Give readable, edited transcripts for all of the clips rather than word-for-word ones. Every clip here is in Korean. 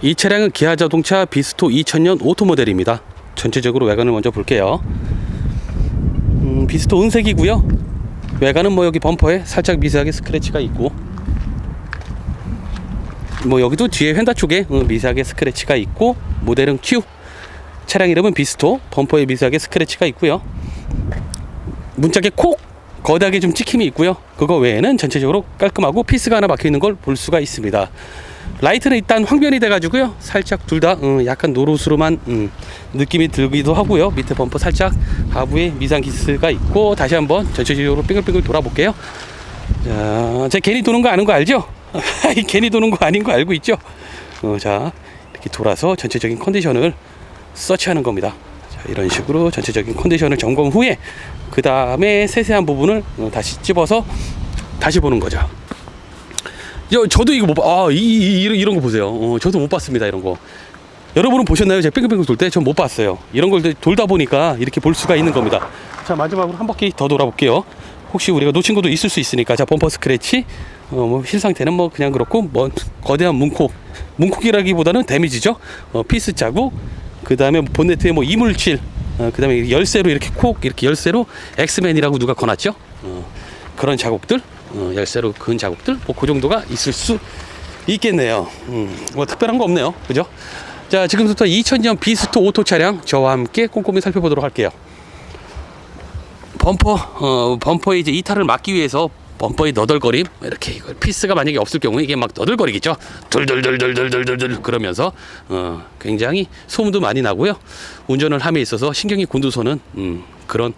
이 차량은 기아자동차 비스토 2000년 오토 모델입니다. 전체적으로 외관을 먼저 볼게요. 비스토 은색이고요. 외관은 뭐 여기 범퍼에 살짝 미세하게 스크래치가 있고, 뭐 여기도 뒤에 휀다 쪽에 미세하게 스크래치가 있고, 모델은 Q, 차량 이름은 비스토, 범퍼에 미세하게 스크래치가 있고요. 문짝에 콕 거대하게 좀 찍힘이 있고요. 그거 외에는 전체적으로 깔끔하고 피스가 하나 박혀 있는 걸 볼 수가 있습니다. 라이트는 일단 황변이 돼 가지고요, 살짝 둘 다 약간 노릇스름한 느낌이 들기도 하고요. 밑에 범퍼 살짝 하부에 미상 기스가 있고, 다시 한번 전체적으로 빙글빙글 돌아볼게요. 자, 제가 괜히 도는 거 아는 거 알죠? 괜히 도는 거 아닌 거 알고 있죠? 자, 이렇게 돌아서 전체적인 컨디션을 서치하는 겁니다. 자, 이런 식으로 전체적인 컨디션을 점검 후에 그 다음에 세세한 부분을 다시 집어서 다시 보는 거죠. 저도 이거 못 봐. 이런 거 보세요. 저도 못 봤습니다. 이런 거. 여러분은 보셨나요? 제가 빙글빙글 돌 때 전 못 봤어요. 이런 걸 돌다 보니까 이렇게 볼 수가 있는 겁니다. 자, 마지막으로 한 바퀴 더 돌아볼게요. 혹시 우리가 놓친 것도 있을 수 있으니까. 자, 범퍼 스크래치, 뭐 실 상태는 뭐 그냥 그렇고, 뭐 거대한 문콕이라기보다는 데미지죠. 피스 자국, 그 다음에 본네트에 뭐 이물질, 그 다음에 열쇠로 이렇게 이렇게 열쇠로 엑스맨이라고 누가 거놨죠. 그런 자국들, 열쇠로 그은 자국들, 뭐 그 정도가 있을 수 있겠네요. 뭐 특별한 거 없네요. 그죠? 자, 지금부터 2000년 비스토 오토 차량 저와 함께 꼼꼼히 살펴보도록 할게요. 범퍼에 이제 이탈을 막기 위해서 범퍼의 너덜거림, 이렇게 이걸 피스가 만약에 없을 경우에 이게 막 너덜거리겠죠. 둘둘둘둘둘둘둘 그러면서 굉장히 소음도 많이 나고요. 운전을 함에 있어서 신경이 곤두서는 그런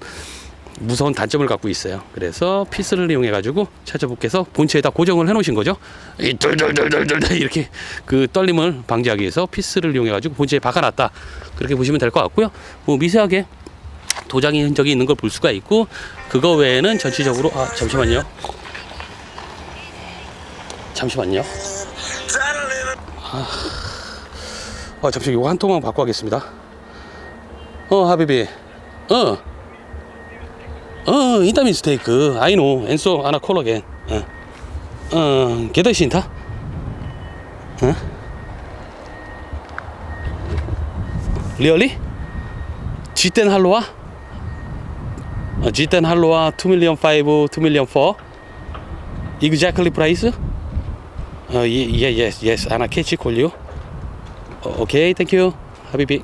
무서운 단점을 갖고 있어요. 그래서 피스를 이용해 가지고 차주분께서 본체에다 고정을 해 놓으신 거죠. 이 덜덜덜덜덜 이렇게 그 떨림을 방지하기 위해서 피스를 이용해 가지고 본체에 박아놨다, 그렇게 보시면 될 것 같고요. 뭐 미세하게 도장의 흔적이 있는 걸 볼 수가 있고, 그거 외에는 전체적으로 잠시만요. 잠시만 이거 한 통만 바꿔 하겠습니다. 하비비. 인터 미스테이크. I know. And so Anna call again. Get a 신타? Really? G10 할로와? G10 할로와 2 million 5, 2 million 4. Exactly price? Yes. Anna catch call you. Okay, thank you. 하비비.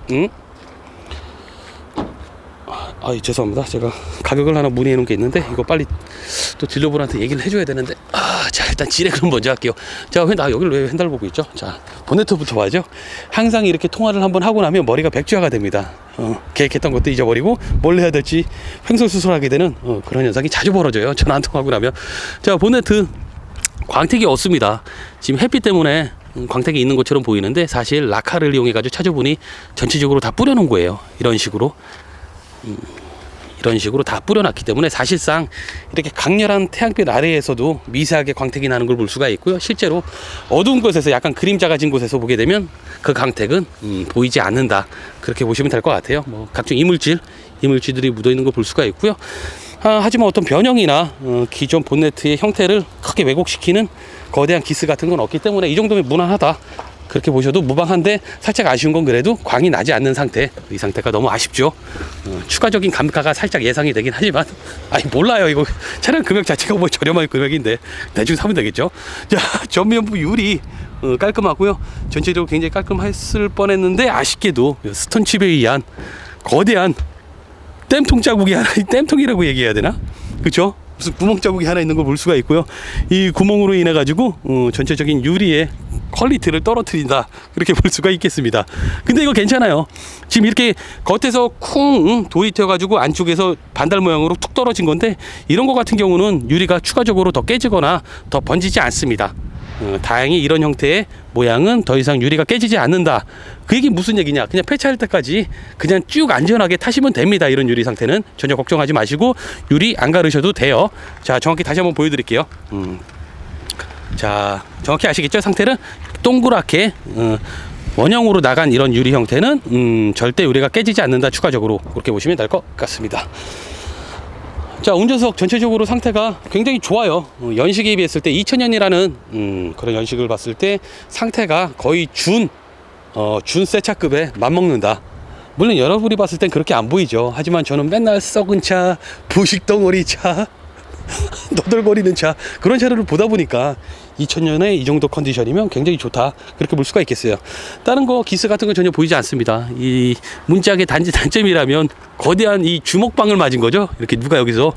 죄송합니다. 제가 가격을 하나 문의해 놓은 게 있는데 이거 빨리 또 딜러분한테 얘기를 해줘야 되는데, 자, 일단 진행을 먼저 할게요. 자, 여기를 왜 횡달 보고 있죠? 자, 본네트부터 봐야죠. 항상 이렇게 통화를 한번 하고 나면 머리가 백주화가 됩니다. 계획했던 것도 잊어버리고 뭘 해야 될지 횡설수설하게 되는 그런 현상이 자주 벌어져요. 전화 한 통하고 나면. 자, 본네트 광택이 없습니다. 지금 햇빛 때문에 광택이 있는 것처럼 보이는데, 사실 라카를 이용해 가지고 차주분이 전체적으로 다 뿌려놓은 거예요. 이런 식으로 다 뿌려놨기 때문에 사실상 이렇게 강렬한 태양빛 아래에서도 미세하게 광택이 나는 걸 볼 수가 있고요. 실제로 어두운 곳에서 약간 그림자가 진 곳에서 보게 되면 그 광택은 보이지 않는다, 그렇게 보시면 될 것 같아요. 뭐 각종 이물질들이 묻어 있는 걸 볼 수가 있고요. 하지만 어떤 변형이나 기존 본네트의 형태를 크게 왜곡시키는 거대한 기스 같은 건 없기 때문에 이 정도면 무난하다, 그렇게 보셔도 무방한데, 살짝 아쉬운 건 그래도 광이 나지 않는 상태, 이 상태가 너무 아쉽죠. 추가적인 감가가 살짝 예상이 되긴 하지만, 몰라요. 이거 차량 금액 자체가 뭐 저렴한 금액인데 대충 사면 되겠죠. 자, 전면부 유리 깔끔하고요. 전체적으로 굉장히 깔끔했을 뻔했는데, 아쉽게도 스톤칩에 의한 거대한 땜통 자국이 하나, 땜통이라고 얘기해야 되나? 그쵸? 무슨 구멍 자국이 하나 있는 걸 볼 수가 있고요. 이 구멍으로 인해 가지고 전체적인 유리의 퀄리티를 떨어뜨린다, 그렇게 볼 수가 있겠습니다. 근데 이거 괜찮아요. 지금 이렇게 겉에서 쿵 돌이 튀어 가지고 안쪽에서 반달 모양으로 툭 떨어진 건데, 이런 거 같은 경우는 유리가 추가적으로 더 깨지거나 더 번지지 않습니다. 다행히 이런 형태의 모양은 더 이상 유리가 깨지지 않는다. 그 얘기 무슨 얘기냐? 그냥 폐차할 때까지 그냥 쭉 안전하게 타시면 됩니다. 이런 유리 상태는 전혀 걱정하지 마시고 유리 안 가르셔도 돼요. 자, 정확히 다시 한번 보여드릴게요. 자, 정확히 아시겠죠? 상태는 동그랗게 원형으로 나간 이런 유리 형태는 절대 유리가 깨지지 않는다. 추가적으로 그렇게 보시면 될 것 같습니다. 자, 운전석 전체적으로 상태가 굉장히 좋아요. 연식에 비했을 때 2000년이라는 그런 연식을 봤을 때 상태가 거의 준 준새 차급에 맞먹는다. 물론 여러분이 봤을 땐 그렇게 안 보이죠. 하지만 저는 맨날 썩은 차, 부식덩어리 차, 너덜거리는 차, 그런 차를 보다 보니까 2000년에 이 정도 컨디션이면 굉장히 좋다, 그렇게 볼 수가 있겠어요. 다른 거 기스 같은 건 전혀 보이지 않습니다. 이 문짝의 단점이라면 거대한 이 주먹방을 맞은 거죠. 이렇게 누가 여기서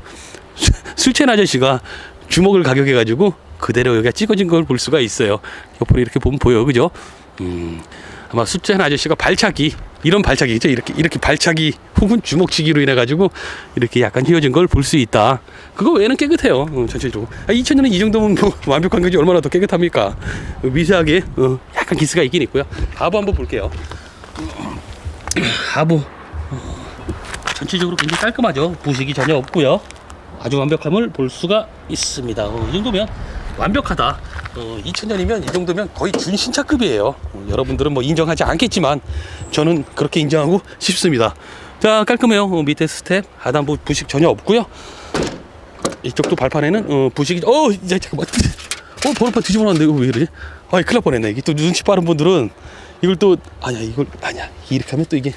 술 취한 아저씨가 주먹을 가격해가지고 그대로 여기가 찍어진 걸 볼 수가 있어요. 옆으로 이렇게 보면 보여요, 그죠? 아마 술 취한 아저씨가 발차기, 이런 발차기죠. 이렇게 발차기 혹은 주먹치기로 인해 가지고 이렇게 약간 휘어진 걸 볼 수 있다. 그거 외에는 깨끗해요. 전체적으로. 2000년에 이 정도면 뭐 완벽한 거지 얼마나 더 깨끗합니까? 미세하게 약간 기스가 있긴 있고요. 하부 한번 볼게요. 하부 전체적으로 굉장히 깔끔하죠. 부식이 전혀 없고요. 아주 완벽함을 볼 수가 있습니다. 이 정도면 완벽하다. 2000년이면 이 정도면 거의 준신차급이에요. 여러분들은 뭐 인정하지 않겠지만 저는 그렇게 인정하고 싶습니다. 자, 깔끔해요. 밑에 스텝 하단부 부식 전혀 없고요. 이쪽도 발판에는 부식이 이제 잠깐만. 번호판 뒤집어 놨는데 이거 왜 이러지? 큰일 날 뻔했네. 이게 또 눈치 빠른 분들은 이걸 또 아니야 이렇게 하면 또 이게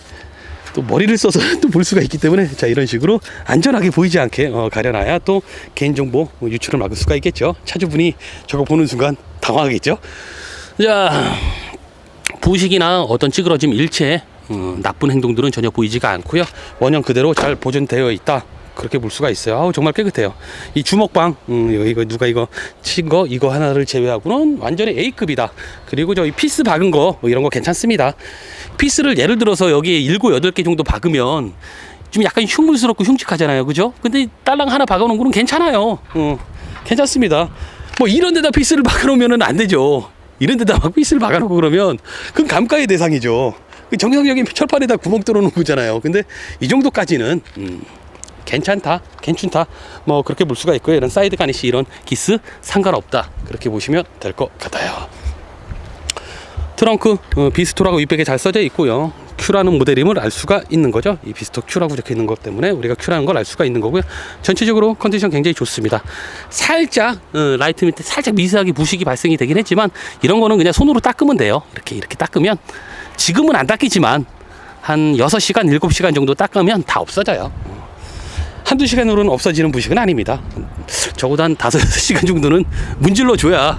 또 머리를 써서 또 볼 수가 있기 때문에, 자, 이런 식으로 안전하게 보이지 않게 가려놔야 또 개인정보 유출을 막을 수가 있겠죠. 차주분이 저거 보는 순간 당황하겠죠. 자, 부식이나 어떤 찌그러짐 일체 나쁜 행동들은 전혀 보이지가 않고요. 원형 그대로 잘 보존되어 있다, 그렇게 볼 수가 있어요. 정말 깨끗해요. 이 주먹방, 이거 누가 이거 친 거 이거 하나를 제외하고는 완전히 A급이다. 그리고 저 피스 박은 거 이런 거 괜찮습니다. 피스를 예를 들어서 여기에 7, 8개 정도 박으면 좀 약간 흉물스럽고 흉측하잖아요, 그죠? 근데 딸랑 하나 박아놓은 거는 괜찮아요. 괜찮습니다. 뭐 이런 데다 피스를 박아놓으면 안 되죠. 이런 데다 막 피스를 박아놓고 그러면 그건 감가의 대상이죠. 정상적인 철판에다 구멍 뚫어놓은 거잖아요. 근데 이 정도까지는 괜찮다, 뭐 그렇게 볼 수가 있고요. 이런 사이드 가니시, 이런 기스 상관없다, 그렇게 보시면 될 것 같아요. 트렁크 비스토라고 윗백에 잘 써져 있고요. Q라는 모델임을 알 수가 있는 거죠. 이 비스토 Q라고 적혀 있는 것 때문에 우리가 Q라는 걸 알 수가 있는 거고요. 전체적으로 컨디션 굉장히 좋습니다. 살짝 라이트 밑에 살짝 미세하게 부식이 발생이 되긴 했지만 이런 거는 그냥 손으로 닦으면 돼요. 이렇게 닦으면, 지금은 안 닦이지만 한 6시간 7시간 정도 닦으면 다 없어져요. 한두 시간으로는 없어지는 부식은 아닙니다. 적어도 한 5-6시간 정도는 문질러줘야,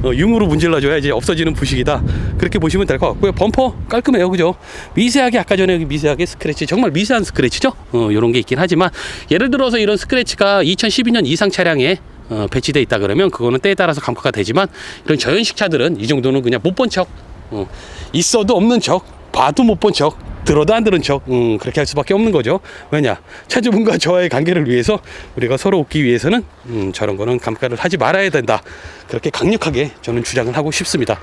융으로 문질러줘야 이제 없어지는 부식이다, 그렇게 보시면 될 것 같고요. 범퍼 깔끔해요, 그죠? 미세하게, 아까 전에 여기 미세하게 스크래치, 정말 미세한 스크래치죠? 요런 게 있긴 하지만, 예를 들어서 이런 스크래치가 2012년 이상 차량에 배치되어 있다 그러면 그거는 때에 따라서 감가가 되지만, 이런 저연식 차들은 이 정도는 그냥 못 본 척, 있어도 없는 척, 봐도 못 본 척, 들어도 안 들은 척, 그렇게 할 수밖에 없는 거죠. 왜냐, 차주분과 저와의 관계를 위해서, 우리가 서로 웃기 위해서는 저런 거는 감가를 하지 말아야 된다, 그렇게 강력하게 저는 주장을 하고 싶습니다.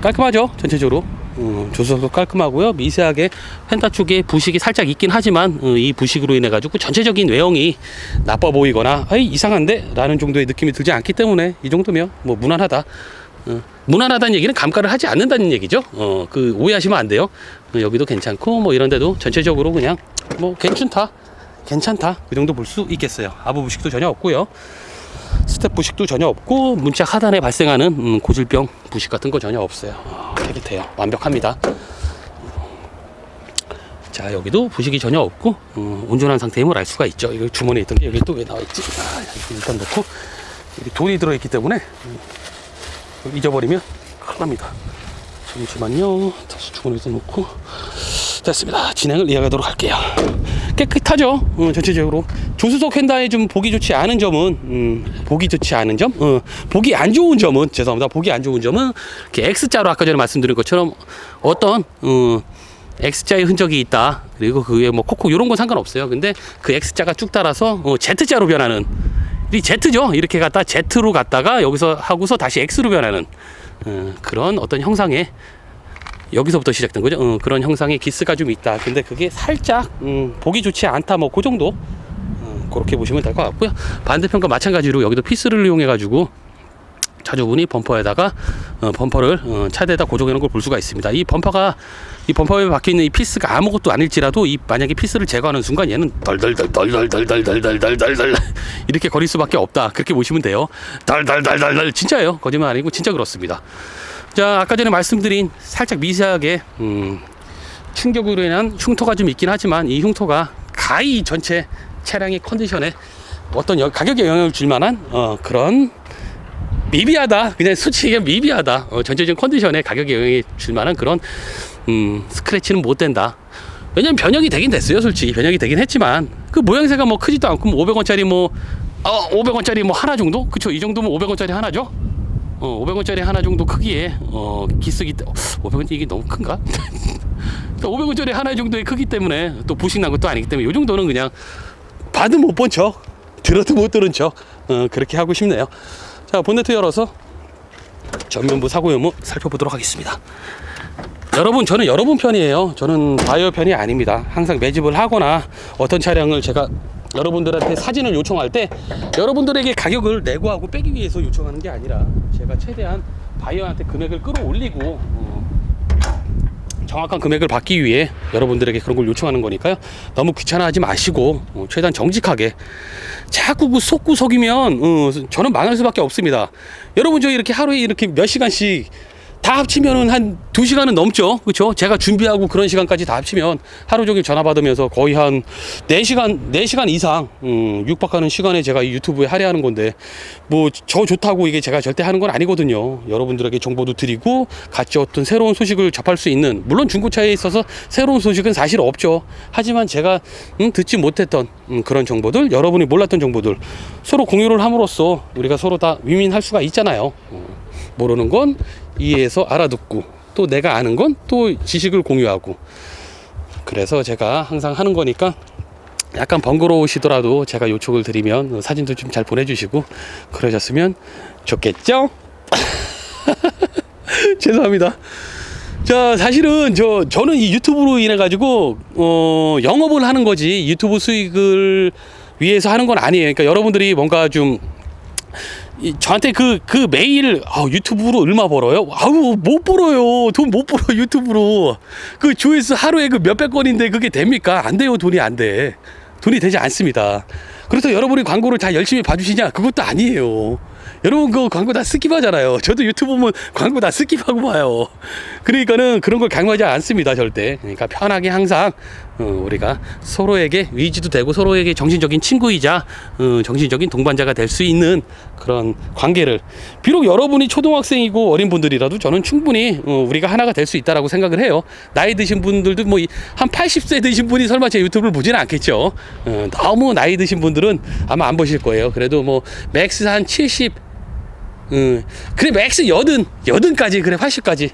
깔끔하죠, 전체적으로. 조수석도 깔끔하고요. 미세하게 펜타 쪽에 부식이 살짝 있긴 하지만 이 부식으로 인해 가지고 전체적인 외형이 나빠 보이거나 이상한데 라는 정도의 느낌이 들지 않기 때문에 이 정도면 뭐 무난하다. 무난하다는 얘기는 감가를 하지 않는다는 얘기죠. 그 오해하시면 안 돼요. 여기도 괜찮고 뭐 이런 데도 전체적으로 그냥 뭐 괜찮다 그 정도 볼 수 있겠어요. 아부 부식도 전혀 없고요. 스텝 부식도 전혀 없고, 문짝 하단에 발생하는 고질병 부식 같은 거 전혀 없어요. 깨끗해요. 완벽합니다. 자, 여기도 부식이 전혀 없고 온전한 상태임을 알 수가 있죠. 이거 주머니에 있던 게 여기 또 왜 나와 있지? 일단 놓고, 여기 돈이 들어있기 때문에 잊어버리면 큰일 납니다. 잠시만요. 다시 주머니에서 놓고. 됐습니다. 진행을 이어가도록 할게요. 깨끗하죠. 전체적으로. 조수석 휀다에 좀 보기 좋지 않은 점은, 보기 안 좋은 점은, 죄송합니다. 보기 안 좋은 점은 이렇게 X자로 아까 전에 말씀드린 것처럼 어떤 X자의 흔적이 있다. 그리고 그 위에 뭐 코코 이런 건 상관없어요. 근데 그 X자가 쭉 따라서 Z자로 변하는, 이 Z죠. 이렇게 갔다 Z로 갔다가 여기서 하고서 다시 X로 변하는 그런 어떤 형상의, 여기서부터 시작된 거죠. 그런 형상의 기스가 좀 있다. 근데 그게 살짝 보기 좋지 않다. 뭐 그 정도. 그렇게 보시면 될 것 같고요. 반대편과 마찬가지로 여기도 피스를 이용해 가지고 차주분이 범퍼에다가 범퍼를 차대에다 고정해 놓은 걸 볼 수가 있습니다. 이 범퍼에 박혀 있는 이 피스가 아무것도 아닐지라도 이 만약에 피스를 제거하는 순간 얘는 덜덜덜덜덜덜덜덜덜덜 이렇게 거릴 수밖에 없다. 그렇게 보시면 돼요. 덜덜덜덜덜 진짜예요. 거짓말 아니고 진짜 그렇습니다. 자, 아까 전에 말씀드린 살짝 미세하게 충격으로 인한 흉터가 좀 있긴 하지만 이 흉터가 가히 전체 차량의 컨디션에 어떤 가격에 영향을 줄 만한 그런 미비하다, 그냥 솔직히 미비하다, 전체적인 컨디션에 가격에 영향을 줄 만한 그런 스크래치는 못 된다. 왜냐면 변형이 되긴 됐어요. 솔직히 변형이 되긴 했지만 그 모양새가 뭐 크지도 않고 뭐 500원짜리 500원짜리 뭐 하나 정도? 그쵸, 이 정도면 500원짜리 하나죠. 500원짜리 하나 정도 크기에 기쓰기 500원 이게 너무 큰가? 500원짜리 하나 정도의 크기 때문에 또 부식 난 것도 아니기 때문에 이 정도는 그냥 봐도 못 본 척, 들어도 못 들은 척 그렇게 하고 싶네요. 자, 본네트 열어서 전면부 사고 유무 살펴보도록 하겠습니다. 여러분, 저는 여러분 편이에요. 저는 바이오 편이 아닙니다. 항상 매집을 하거나 어떤 차량을 제가 여러분들한테 사진을 요청할 때 여러분들에게 가격을 내고하고 빼기 위해서 요청하는 게 아니라 제가 최대한 바이어한테 금액을 끌어올리고 정확한 금액을 받기 위해 여러분들에게 그런 걸 요청하는 거니까요. 너무 귀찮아하지 마시고 최대한 정직하게. 자꾸 그 속구속이면 저는 망할 수밖에 없습니다. 여러분, 저 이렇게 하루에 이렇게 몇 시간씩 다 합치면은 한 2시간은 넘죠. 그렇죠? 제가 준비하고 그런 시간까지 다 합치면 하루 종일 전화 받으면서 거의 한 4시간 이상 육박하는 시간에 제가 이 유튜브에 할애하는 건데 뭐 저 좋다고 이게 제가 절대 하는 건 아니거든요. 여러분들에게 정보도 드리고 같이 어떤 새로운 소식을 접할 수 있는, 물론 중고차에 있어서 새로운 소식은 사실 없죠. 하지만 제가 듣지 못했던 그런 정보들, 여러분이 몰랐던 정보들 서로 공유를 함으로써 우리가 서로 다 윈윈할 수가 있잖아요. 모르는 건 이해해서 알아듣고 또 내가 아는 건 또 지식을 공유하고, 그래서 제가 항상 하는 거니까 약간 번거로우시더라도 제가 요청을 드리면 사진도 좀 잘 보내주시고 그러셨으면 좋겠죠? 죄송합니다. 자, 사실은 저는 이 유튜브로 인해 가지고 영업을 하는 거지 유튜브 수익을 위해서 하는 건 아니에요. 그러니까 여러분들이 뭔가 좀 저한테 그 매일 유튜브로 얼마 벌어요? 아우, 못 벌어요. 돈 못 벌어 유튜브로. 그 조회수 하루에 그 몇백 건인데 그게 됩니까? 안 돼요. 돈이 안 돼. 돈이 되지 않습니다. 그래서 여러분이 광고를 다 열심히 봐주시냐? 그것도 아니에요. 여러분 그 광고 다 스킵하잖아요. 저도 유튜브 보면 광고 다 스킵하고 봐요. 그러니까는 그런 걸 강요하지 않습니다. 절대. 그러니까 편하게 항상 우리가 서로에게 위지도 되고 서로에게 정신적인 친구이자 정신적인 동반자가 될 수 있는 그런 관계를, 비록 여러분이 초등학생이고 어린 분들이라도 저는 충분히 우리가 하나가 될 수 있다라고 생각을 해요. 나이 드신 분들도 뭐 한 80세 드신 분이 설마 제 유튜브를 보지는 않겠죠. 너무 나이 드신 분들은 아마 안 보실 거예요. 그래도 뭐 맥스 한 70, 그래 맥스 80까지, 그래 80까지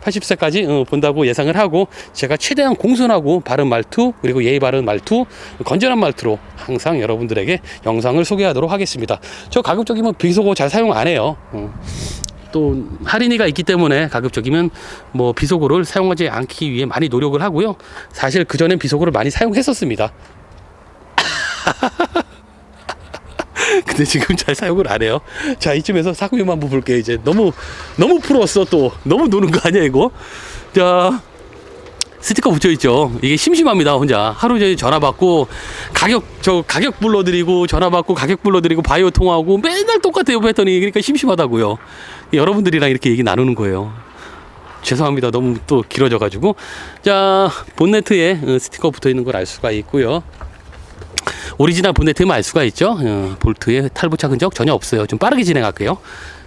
80세까지 본다고 예상을 하고, 제가 최대한 공손하고 바른 말투, 그리고 예의 바른 말투, 건전한 말투로 항상 여러분들에게 영상을 소개하도록 하겠습니다. 저 가급적이면 비속어 잘 사용 안 해요. 또 할인이가 있기 때문에 가급적이면 뭐 비속어를 사용하지 않기 위해 많이 노력을 하고요. 사실 그전엔 비속어를 많이 사용했었습니다. 근데 지금 잘 사용을 안 해요. 자, 이쯤에서 사구유만 한번 볼게요. 이제 너무 풀었어. 또 너무 노는 거 아니야 이거? 자, 스티커 붙여있죠. 이게 심심합니다. 혼자 하루 종일 전화 받고 가격 불러드리고 전화 받고 가격 불러드리고 바이오 통화하고 맨날 똑같아요 패턴이. 그러니까 심심하다고요. 여러분들이랑 이렇게 얘기 나누는 거예요. 죄송합니다. 너무 또 길어져 가지고. 자, 본네트에 스티커 붙어있는 걸 알 수가 있고요. 오리지널 본네트만 알 수가 있죠. 볼트에 탈부착 흔적 전혀 없어요. 좀 빠르게 진행할게요.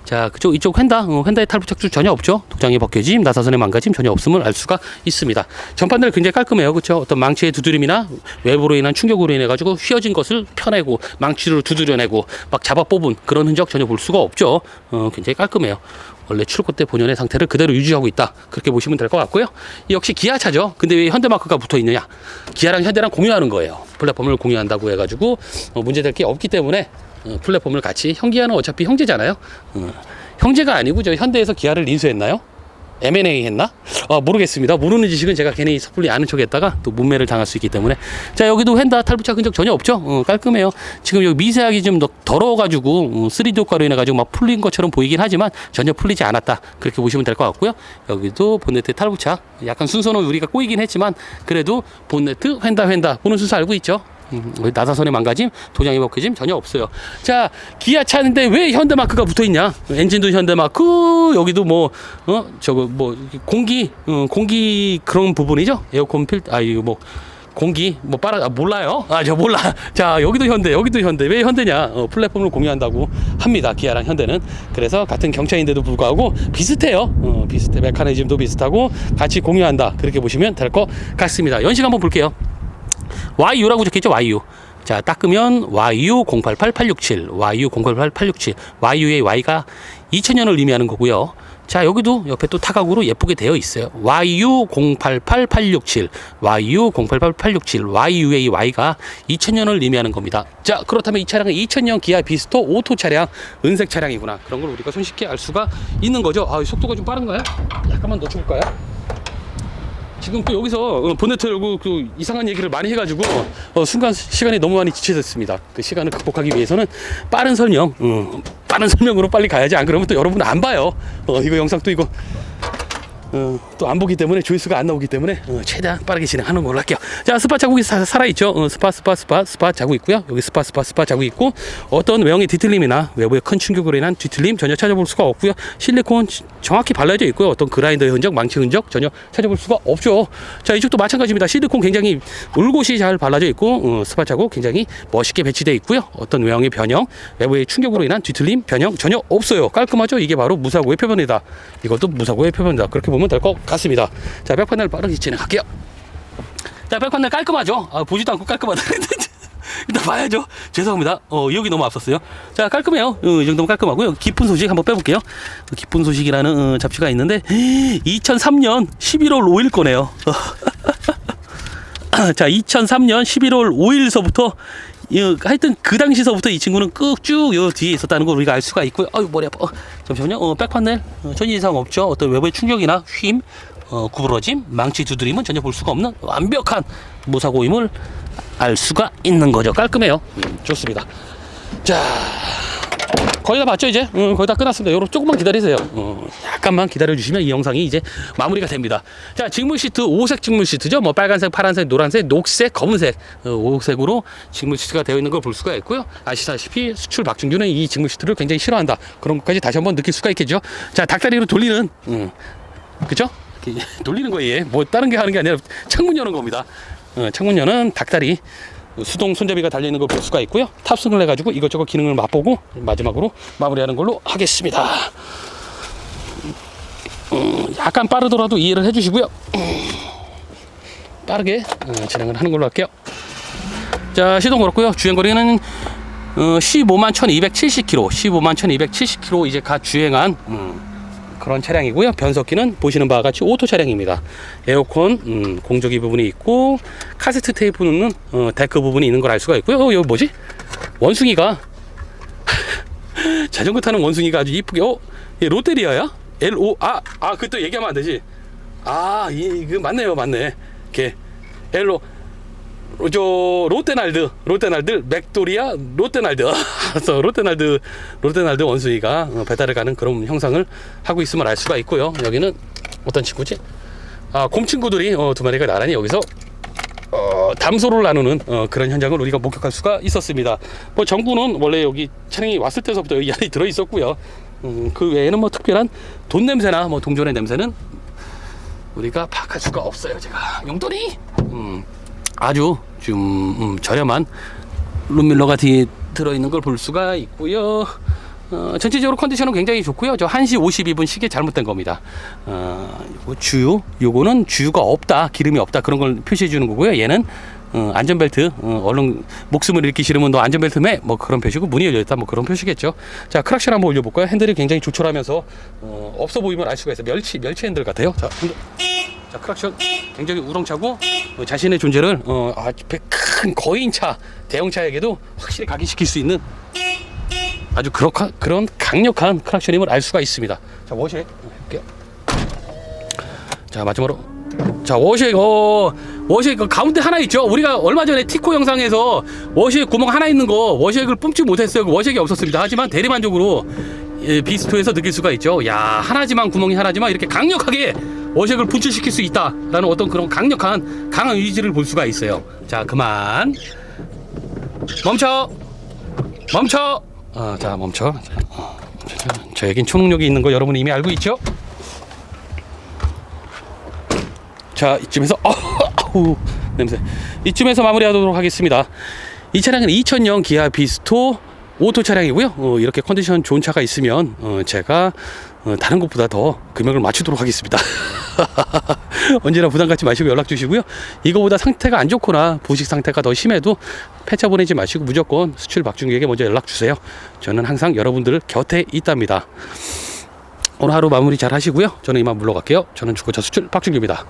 자, 이쪽 휀다의 탈부착줄 전혀 없죠. 도장의 벗겨짐, 나사선의 망가짐 전혀 없음을 알 수가 있습니다. 전판들 굉장히 깔끔해요. 그렇죠? 어떤 망치의 두드림이나 외부로 인한 충격으로 인해 가지고 휘어진 것을 펴내고 망치로 두드려내고 막 잡아 뽑은 그런 흔적 전혀 볼 수가 없죠. 굉장히 깔끔해요. 원래 출고 때 본연의 상태를 그대로 유지하고 있다, 그렇게 보시면 될 것 같고요. 역시 기아차죠. 근데 왜 현대마크가 붙어 있느냐? 기아랑 현대랑 공유하는 거예요. 플랫폼을 공유한다고 해가지고 문제될 게 없기 때문에 플랫폼을 같이, 현기아는 어차피 형제잖아요. 형제가 아니고 저 현대에서 기아를 인수했나요? M&A 했나? 모르겠습니다. 모르는 지식은 제가 괜히 섣불리 아는 척 했다가 또 문매를 당할 수 있기 때문에. 자, 여기도 휀다 탈부착 흔적 전혀 없죠. 깔끔해요. 지금 여기 미세하게 좀 더러워가지고 3D 효과로 인해가지고 막 풀린 것처럼 보이긴 하지만 전혀 풀리지 않았다, 그렇게 보시면 될 것 같고요. 여기도 본네트 탈부착, 약간 순서는 우리가 꼬이긴 했지만 그래도 본네트 휀다 보는 순서 알고 있죠. 나사선의 망가짐, 도장이 벗겨짐 전혀 없어요. 자, 기아 차인데 왜 현대마크가 붙어 있냐? 엔진도 현대마크, 여기도 뭐 저거 뭐 공기 그런 부분이죠. 에어컨 이거 뭐 공기 뭐 몰라요. 저 몰라. 자, 여기도 현대, 여기도 현대. 왜 현대냐? 플랫폼을 공유한다고 합니다. 기아랑 현대는. 그래서 같은 경차인데도 불구하고 비슷해요. 비슷해. 메커니즘도 비슷하고 같이 공유한다. 그렇게 보시면 될 것 같습니다. 연식 한번 볼게요. YU라고 적혀있죠. YU. 자, 닦으면 YU 088867, YU 088867. YU의 Y가 2000년을 의미하는 거고요. 자, 여기도 옆에 또 타각으로 예쁘게 되어 있어요. YU 088867, YU 088867, YU의 Y가 2000년을 의미하는 겁니다. 자, 그렇다면 이 차량은 2000년 기아 비스토 오토 차량, 은색 차량이구나. 그런 걸 우리가 손쉽게 알 수가 있는 거죠. 속도가 좀 빠른가요? 약간만 늦춰볼까요? 지금 또 여기서 본네트 열고 이상한 얘기를 많이 해가지고 순간 시간이 너무 많이 지체됐습니다. 그 시간을 극복하기 위해서는 빠른 설명으로 빨리 가야지. 안 그러면 또 여러분 안 봐요. 이거 영상 또 이거 또 안 보기 때문에 조회수가 안 나오기 때문에 최대한 빠르게 진행하는 걸로 할게요. 자, 스파 자국이 살아있죠. 스파 자국 있고요. 여기 스파 자국 있고, 어떤 외형의 뒤틀림이나 외부의 큰 충격으로 인한 뒤틀림 전혀 찾아볼 수가 없고요. 실리콘 정확히 발라져 있고요. 어떤 그라인더의 흔적, 망치 흔적 전혀 찾아볼 수가 없죠. 자, 이쪽도 마찬가지입니다. 실리콘 굉장히 울곳이 잘 발라져 있고, 스파 자국 굉장히 멋있게 배치되어 있고요. 어떤 외형의 변형, 외부의 충격으로 인한 뒤틀림, 변형 전혀 없어요. 깔끔하죠. 이게 바로 무사고의 표본이다. 이것도 무사고의 표본이다. 그렇게 보면 될 것 같습니다. 자, 백판넬 빠르게 진행할게요. 자, 백판넬 깔끔하죠. 보지도 않고 깔끔하다. 일단 봐야죠. 죄송합니다. 여기 너무 앞섰어요. 자, 깔끔해요. 이 정도면 깔끔하고요. 기쁜 소식 한번 빼볼게요. 기쁜 소식이라는 잡지가 있는데 2003년 11월 5일 거네요. 자, 2003년 11월 5일서부터 하여튼 그 당시서부터 이 친구는 쭉 요 뒤에 있었다는 걸 우리가 알 수가 있고요. 머리 아파. 잠시만요. 백판넬 전혀 이상 없죠. 어떤 외부의 충격이나 휨, 구부러짐, 망치 두드림은 전혀 볼 수가 없는 완벽한 무사고임을 알 수가 있는 거죠. 깔끔해요. 좋습니다. 자, 거의 다 봤죠 이제? 거의 다 끝났습니다. 요런 조금만 기다리세요. 약간만 기다려주시면 이 영상이 이제 마무리가 됩니다. 자, 직물 시트 5색 직물 시트죠. 뭐 빨간색, 파란색, 노란색, 녹색, 검은색 5색으로 직물 시트가 되어 있는 걸 볼 수가 있고요. 아시다시피 수출 박준규는 이 직물 시트를 굉장히 싫어한다. 그런 것까지 다시 한번 느낄 수가 있겠죠. 자, 닭다리로 돌리는 그죠? 돌리는 거예요. 뭐 다른 게 하는 게 아니라 창문 여는 겁니다. 창문 여는 닭다리 수동 손잡이가 달려있는 걸 볼 수가 있고요. 탑승을 해가지고 이것저것 기능을 맛보고 마지막으로 마무리하는 걸로 하겠습니다. 약간 빠르더라도 이해를 해주시고요. 빠르게 진행을 하는 걸로 할게요. 자, 시동 걸었고요. 주행거리는 15만 1270km 15만 1270km 이제 갓 주행한 그런 차량이고요. 변속기는 보시는 바와 같이 오토 차량입니다. 에어컨 공조기 부분이 있고, 카세트 테이프는 데크 부분이 있는 걸 알 수가 있고요. 여기 뭐지? 원숭이가 자전거 타는 원숭이가 아주 이쁘게 얘 롯데리아야? 그것도 얘기하면 안 되지. 이거 맞네요. 걔 롯데날드, 맥도리아, 롯데날드. 그래서 롯데날드 원숭이가 배달을 가는 그런 형상을 하고 있음을 알 수가 있고요. 여기는 어떤 친구지? 곰 친구들이 두 마리가 나란히 여기서 담소를 나누는 그런 현장을 우리가 목격할 수가 있었습니다. 뭐 전구는 원래 여기 차량이 왔을 때서부터 여기 안에 들어 있었고요. 그 외에는 뭐 특별한 돈 냄새나 뭐 동전의 냄새는 우리가 파악할 수가 없어요. 제가 용돈이 아주 좀 저렴한 룸밀러가 뒤에 들어있는 걸 볼 수가 있고요. 전체적으로 컨디션은 굉장히 좋고요. 저 1시 52분 시계 잘못된 겁니다. 요거는 주유가 없다, 기름이 없다, 그런 걸 표시해 주는 거고요. 얘는 안전벨트, 얼른 목숨을 잃기 싫으면 너 안전벨트 매, 뭐 그런 표시고, 문이 열려있다, 뭐 그런 표시겠죠. 자, 크락션 한번 올려볼까요? 핸들이 굉장히 조촐하면서 없어 보이면 알 수가 있어요. 멸치 핸들 같아요. 자, 크락션 굉장히 우렁차고 자신의 존재를 큰 거인차, 대형차에게도 확실히 각인시킬 수 있는 아주 그런 강력한 크락션임을 알 수가 있습니다. 자, 워시액 해볼게요. 자, 마지막으로 워시액 가운데 하나 있죠. 우리가 얼마 전에 티코 영상에서 워시액 구멍 하나 있는 거 워시액을 뿜지 못했어요. 워시액이 없었습니다. 하지만 대리만족으로 비스토에서 느낄 수가 있죠. 야, 구멍이 하나지만 이렇게 강력하게 워시액을 분출시킬 수 있다라는 어떤 그런 강한 의지를 볼 수가 있어요. 자, 그만 멈춰. 자, 멈춰. 저에겐 초능력이 있는 거 여러분이 이미 알고 있죠? 자, 이쯤에서 냄새. 이쯤에서 마무리하도록 하겠습니다. 이 차량은 2000년 기아 비스토 오토 차량이고요. 이렇게 컨디션 좋은 차가 있으면 제가 다른 것보다 더 금액을 맞추도록 하겠습니다. 언제나 부담 갖지 마시고 연락 주시고요. 이거보다 상태가 안 좋거나 부식 상태가 더 심해도 폐차 보내지 마시고 무조건 수출 박준규에게 먼저 연락 주세요. 저는 항상 여러분들 곁에 있답니다. 오늘 하루 마무리 잘 하시고요. 저는 이만 물러갈게요. 저는 중고차 수출 박준규입니다.